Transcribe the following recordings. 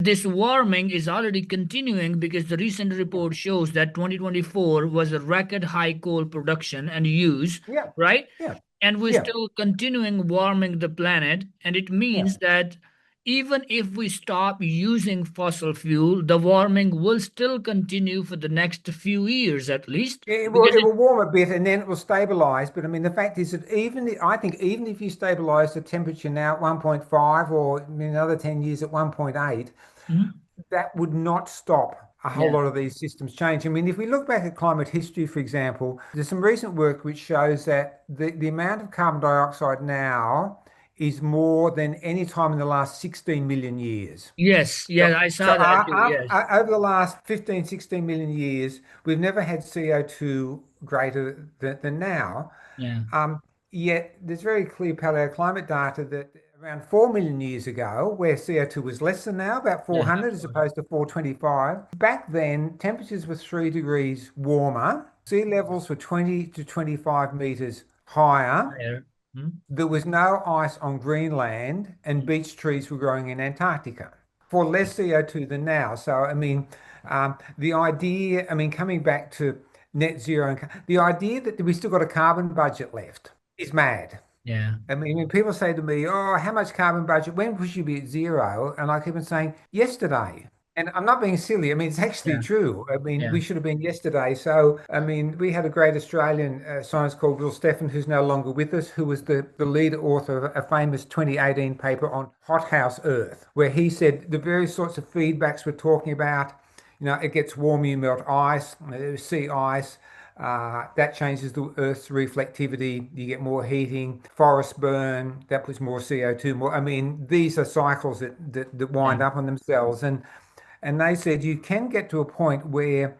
This warming is already continuing because the recent report shows that 2024 was a record high coal production and use, Yeah, right? yeah, And we're yeah, still continuing warming the planet. And it yeah. means that even if we stop using fossil fuel, the warming will still continue for the next few years at least, It will because it it, will warm a bit and then it will stabilize. But I mean, the fact is that I think even if you stabilize the temperature now at 1.5 or in another 10 years at 1.8, Mhm. that would not stop a whole Yeah, lot of these systems change. I mean, if we look back at climate history, for example, there's some recent work which shows that the amount of carbon dioxide now is more than any time in the last 16 million years. yes, So, yeah, I so saw that too. Yes. over the last 15, 16 million years, we've never had CO2 greater than now. Yeah, Um, Yet there's very clear paleoclimate data that around 4 million years ago, where CO2 was less than now, about yeah, 400 as opposed to 425, back then temperatures were 3 degrees warmer, sea levels were 20 to 25 meters higher. higher. Mhm. There was no ice on Greenland, and beech trees were growing in Antarctica for less CO2 than now. So, I mean, the idea, I mean, coming back to net zero, the idea that we still got a carbon budget left is mad. Yeah, I mean, when people say to me, "Oh, how much carbon budget? When will you be at zero?" And I keep on saying, "Yesterday." And I'm not being silly. I mean, it's actually yeah, true. I mean, yeah. we should have been yesterday. So, I mean, we had a great Australian science called Will Steffen, who's no longer with us, who was the lead author of a famous 2018 paper on hothouse Earth, where he said the various sorts of feedbacks we're talking about, it gets warmer, you melt ice, sea ice. That changes the Earth's reflectivity. You get more heating, forests burn, that puts more CO2. More. I mean, these are cycles that Yeah. wind up on themselves. And they said you can get to a point where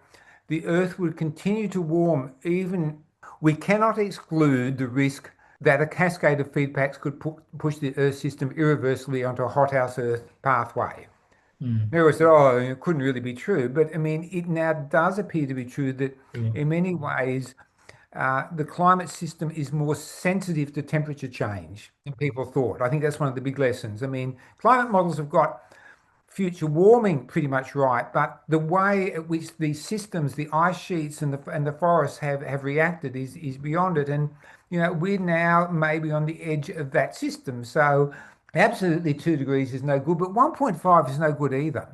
the Earth would continue to warm. Even we cannot exclude the risk that a cascade of feedbacks could push the Earth system irreversibly onto a hothouse Earth pathway. Mm. Everyone said, oh, it couldn't really be true. But I mean, it now does appear to be true that True. in many ways, the climate system is more sensitive to temperature change than people thought. I think that's one of the big lessons. I mean, climate models have got future warming pretty much right, but the way at which these systems, the ice sheets and the forests have reacted is beyond it. And we're now maybe on the edge of that system. So absolutely 2 degrees is no good, but 1.5 is no good either.